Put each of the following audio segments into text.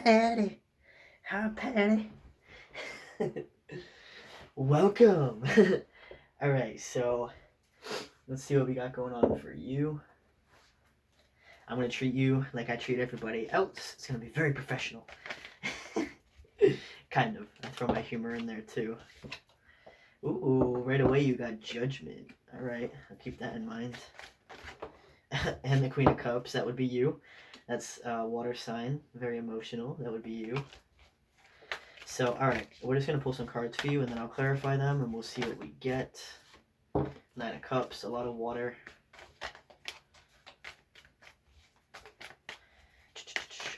Patty. Hi, Patty. Welcome. All right, so let's see what we got going on for you. I'm gonna treat you like I treat everybody else. It's gonna be very professional. Kind of. I throw my humor in there too. Ooh, right away you got judgment. All right, I'll keep that in mind. And the Queen of Cups, that would be you. That's water sign, very emotional. That would be you. So, all right, we're just gonna pull some cards for you, and then I'll clarify them, and we'll see what we get. Nine of Cups, a lot of water.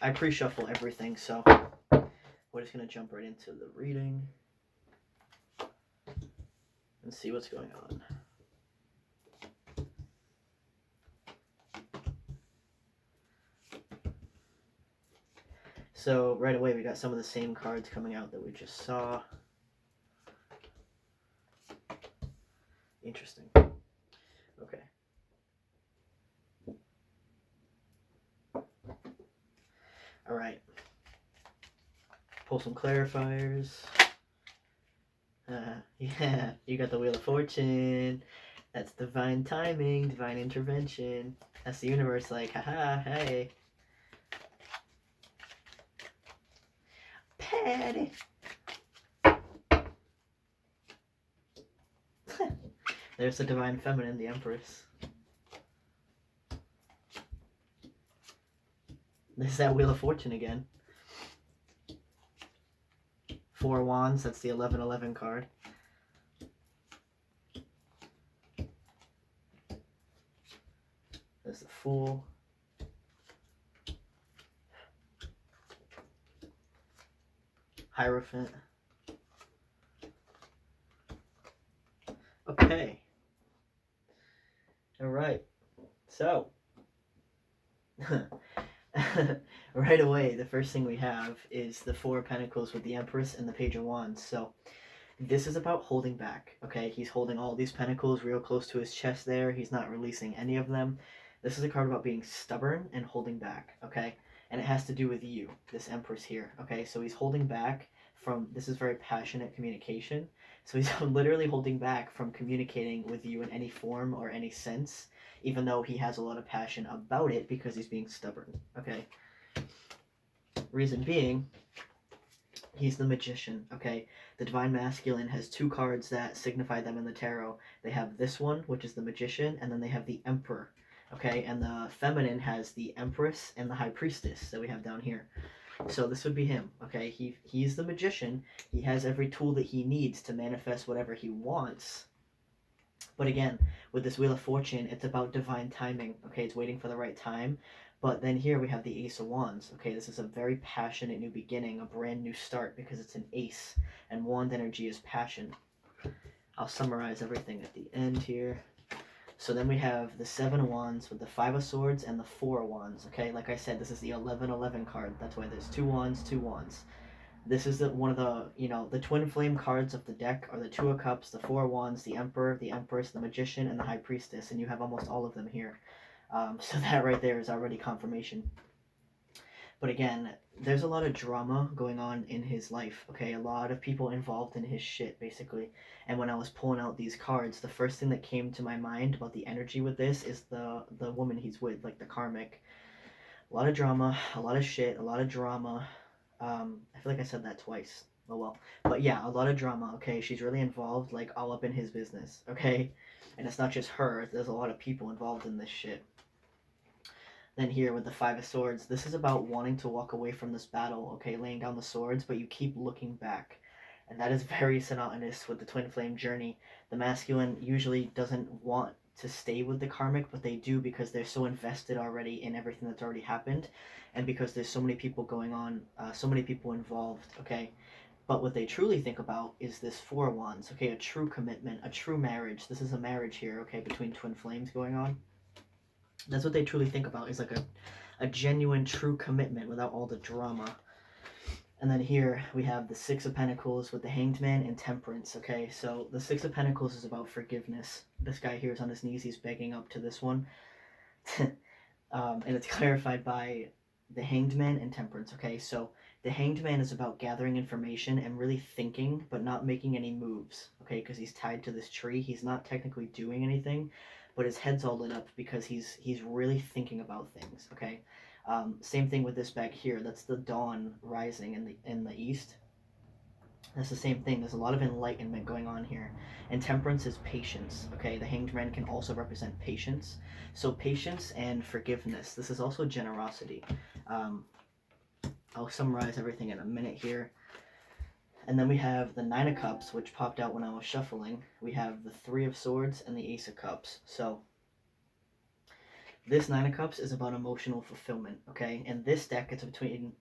I pre-shuffle everything, so we're just gonna jump right into the reading and see what's going on. So right away we got some of the same cards coming out that we just saw. Interesting. Okay. All right. Pull some clarifiers. Yeah, you got the Wheel of Fortune. That's divine timing, divine intervention. That's the universe like, haha, hey. Patty. There's the divine feminine, the Empress. There's that Wheel of Fortune again. Four Wands, that's the 1111 card. There's the Fool. Hierophant. Okay. All right. So, right away, the first thing we have is the Four of Pentacles with the Empress and the Page of Wands. So, this is about holding back, okay? He's holding all these pentacles real close to his chest there. He's not releasing any of them. This is a card about being stubborn and holding back, okay? And it has to do with you, this Empress here, okay? So he's holding back from, this is very passionate communication. So he's literally holding back from communicating with you in any form or any sense, even though he has a lot of passion about it because he's being stubborn, okay? Reason being, he's the Magician, okay? The Divine Masculine has two cards that signify them in the tarot. They have this one, which is the Magician, and then they have the Emperor, okay? And the Feminine has the Empress and the High Priestess that we have down here. So this would be him, okay? He's the Magician. He has every tool that he needs to manifest whatever he wants. But again, with this Wheel of Fortune, it's about divine timing, okay? It's waiting for the right time. But then here we have the Ace of Wands. Okay, this is a very passionate new beginning, a brand new start because it's an ace, and wand energy is passion. I'll summarize everything at the end here. So then we have the Seven of Wands with the Five of Swords and the Four of Wands. Okay, like I said, this is the 1111 card. That's why there's two wands, two wands. This is one of the, the twin flame cards of the deck are the Two of Cups, the Four of Wands, the Emperor, the Empress, the Magician, and the High Priestess, and you have almost all of them here. So that right there is already confirmation. But again, there's a lot of drama going on in his life, okay? A lot of people involved in his shit, basically. And when I was pulling out these cards, the first thing that came to my mind about the energy with this is the woman he's with, like the karmic. A lot of drama, a lot of shit, a lot of drama. I feel like I said that twice. Oh well. But yeah, a lot of drama, okay? She's really involved, like, all up in his business, okay? And it's not just her, there's a lot of people involved in this shit. Then here with the Five of Swords, this is about wanting to walk away from this battle, okay, laying down the swords, but you keep looking back. And that is very synonymous with the twin flame journey. The masculine usually doesn't want to stay with the karmic, but they do because they're so invested already in everything that's already happened, and because there's so many people going on, so many people involved, okay? But what they truly think about is this Four of Wands, okay, a true commitment, a true marriage. This is a marriage here, okay, between twin flames going on. That's what they truly think about, is like a genuine, true commitment without all the drama. And then here we have the Six of Pentacles with the Hanged Man and Temperance, okay? So the Six of Pentacles is about forgiveness. This guy here is on his knees, he's begging up to this one. And it's clarified by the Hanged Man and Temperance. Okay, so the Hanged Man is about gathering information and really thinking, but not making any moves. Okay, because he's tied to this tree. He's not technically doing anything, but his head's all lit up because he's really thinking about things. Okay, same thing with this back here. That's the dawn rising in the east. That's the same thing. There's a lot of enlightenment going on here. And temperance is patience. Okay, the Hanged Man can also represent patience. So patience and forgiveness. This is also generosity. Um, I'll summarize everything in a minute here. And then we have the Nine of Cups, which popped out when I was shuffling. We have the Three of Swords and the Ace of Cups. So this Nine of Cups is about emotional fulfillment. Okay, and this deck, it's between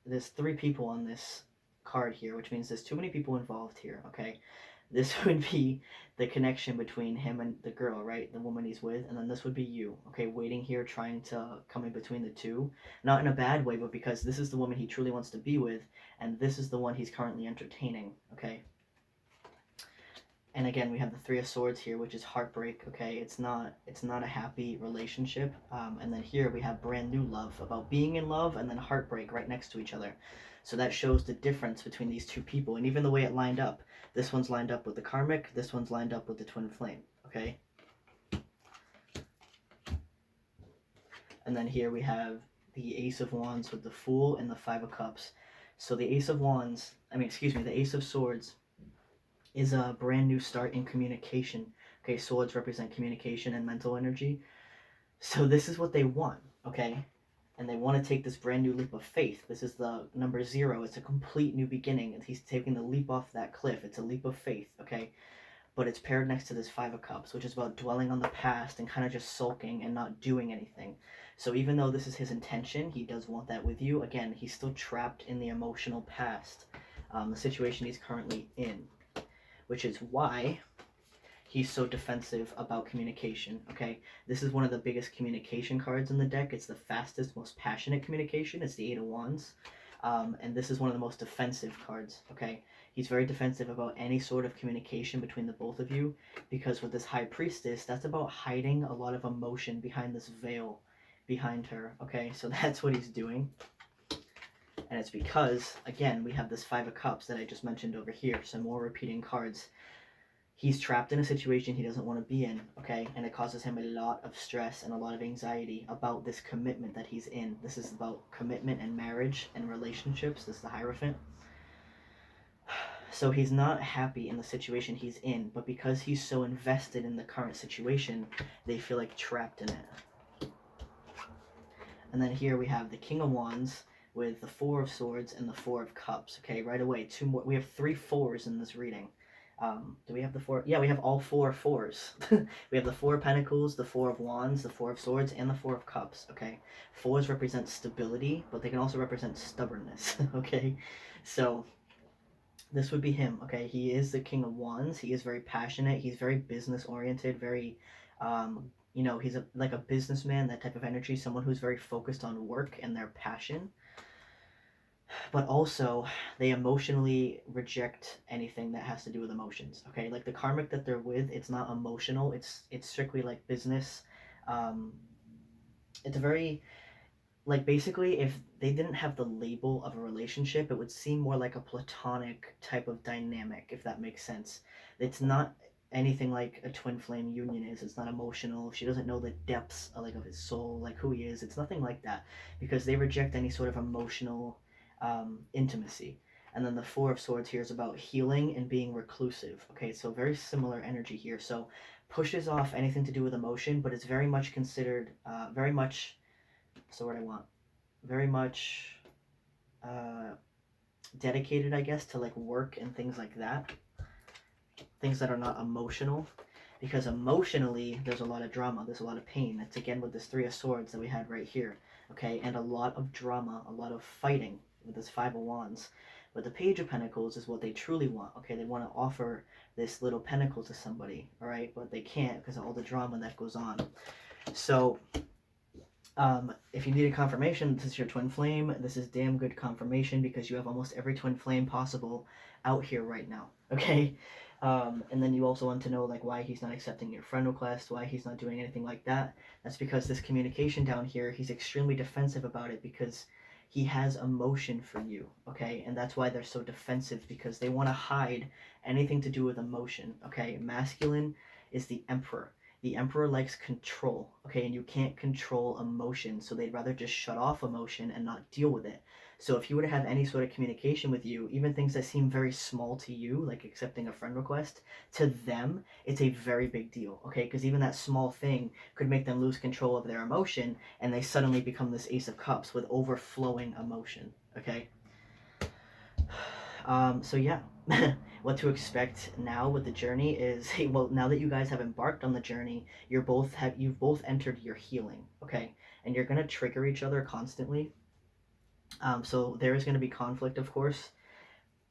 there's three people on this card here, which means there's too many people involved here. Okay, this would be the connection between him and the girl, right? The woman he's with, and then this would be you, okay, waiting here, trying to come in between the two, not in a bad way, but because this is the woman he truly wants to be with, and this is the one he's currently entertaining. Okay. And again, we have the Three of Swords here, which is heartbreak. Okay, it's not a happy relationship. And then here we have brand new love, about being in love, and then heartbreak right next to each other. So that shows the difference between these two people, and even the way it lined up. This one's lined up with the karmic. This one's lined up with the twin flame. Okay. And then here we have the Ace of Wands with the Fool and the Five of Cups. So the Ace of Wands, the Ace of Swords is a brand new start in communication. Okay, swords represent communication and mental energy. So this is what they want, okay? And they want to take this brand new leap of faith. This is the number 0. It's a complete new beginning. And he's taking the leap off that cliff. It's a leap of faith, okay? But it's paired next to this Five of Cups, which is about dwelling on the past and kind of just sulking and not doing anything. So even though this is his intention, he does want that with you. Again, he's still trapped in the emotional past, the situation he's currently in, which is why he's so defensive about communication. Okay, this is one of the biggest communication cards in the deck. It's the fastest, most passionate communication. It's the Eight of Wands, and this is one of the most defensive cards. Okay, he's very defensive about any sort of communication between the both of you, because with this High Priestess, that's about hiding a lot of emotion behind this veil behind her. Okay, so that's what he's doing. And it's because, again, we have this Five of Cups that I just mentioned over here. Some more repeating cards. He's trapped in a situation he doesn't want to be in, okay? And it causes him a lot of stress and a lot of anxiety about this commitment that he's in. This is about commitment and marriage and relationships. This is the Hierophant. So he's not happy in the situation he's in, but because he's so invested in the current situation, they feel like trapped in it. And then here we have the King of Wands with the Four of Swords and the Four of Cups. Okay, right away, two more. We have 3 4s in this reading. Do we have the 4? Yeah, we have all 4 4s. We have the 4 of Pentacles, the 4 of Wands, the 4 of Swords, and the 4 of Cups. Okay, 4s represent stability, but they can also represent stubbornness. Okay, so this would be him. Okay, he is the King of Wands. He is very passionate. He's very business oriented. Very, he's like a businessman. That type of energy. Someone who's very focused on work and their passion. But also they emotionally reject anything that has to do with emotions. Okay, like the karmic that they're with, it's not emotional. It's strictly like business. It's a very, like, basically, if they didn't have the label of a relationship, it would seem more like a platonic type of dynamic, if that makes sense. It's not anything like a twin flame union is. It's not emotional. She doesn't know the depths of his soul, like who he is. It's nothing like that, because they reject any sort of emotional intimacy. And then the Four of Swords here is about healing and being reclusive. Okay, so very similar energy here. So pushes off anything to do with emotion, but it's very much considered, very much, what's the word I want? Very much dedicated, I guess, to like work and things like that. Things that are not emotional. Because emotionally, there's a lot of drama, there's a lot of pain. It's again with this Three of Swords that we had right here. Okay, and a lot of drama, a lot of fighting with this Five of Wands. But the Page of Pentacles is what they truly want. Okay, they want to offer this little pentacle to somebody, all right? But they can't because of all the drama that goes on. So, if you need a confirmation, this is your twin flame. This is damn good confirmation because you have almost every twin flame possible out here right now, okay? And then you also want to know like why he's not accepting your friend request, why he's not doing anything like that. That's because this communication down here, he's extremely defensive about it because he has emotion for you, okay? And that's why they're so defensive, because they want to hide anything to do with emotion, okay? Masculine is the emperor. The emperor likes control, okay? And you can't control emotion, so they'd rather just shut off emotion and not deal with it. So if you were to have any sort of communication with you, even things that seem very small to you, like accepting a friend request, to them, it's a very big deal, okay? Because even that small thing could make them lose control of their emotion, and they suddenly become this Ace of Cups with overflowing emotion, okay? So yeah, what to expect now with the journey is, well, now that you guys have embarked on the journey, you've both entered your healing, okay? And you're gonna trigger each other constantly. So there is gonna be conflict, of course,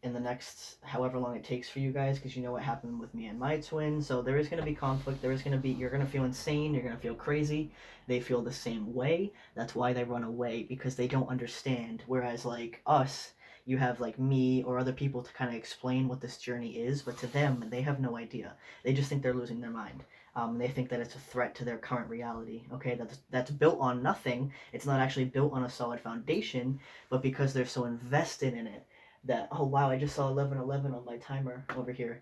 in the next however long it takes for you guys, because you know what happened with me and my twin. So there is going to be conflict. There is going to be, you're going to feel insane, you're going to feel crazy. They feel the same way. That's why they run away, because they don't understand. Whereas like us, you have like me or other people to kind of explain what this journey is, but to them, they have no idea. They just think they're losing their mind. They think that it's a threat to their current reality, okay? That's built on nothing. It's not actually built on a solid foundation, but because they're so invested in it, that, oh wow, I just saw 11:11 on my timer over here,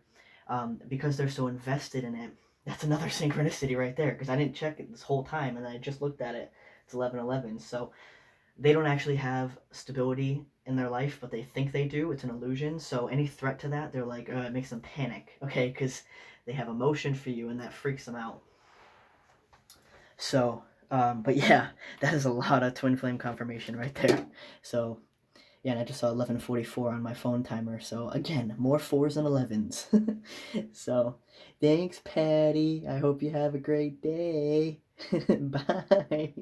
because they're so invested in it. That's another synchronicity right there, because I didn't check it this whole time and I just looked at it. It's 11:11. So they don't actually have stability in their life, but they think they do. It's an illusion. So any threat to that, they're like, it makes them panic, okay? Because they have emotion for you and that freaks them out. So but yeah, that is a lot of twin flame confirmation right there. So yeah, and I just saw 11:44 on my phone timer. So again, more 4s and 11s. So thanks, Patty. I hope you have a great day. Bye.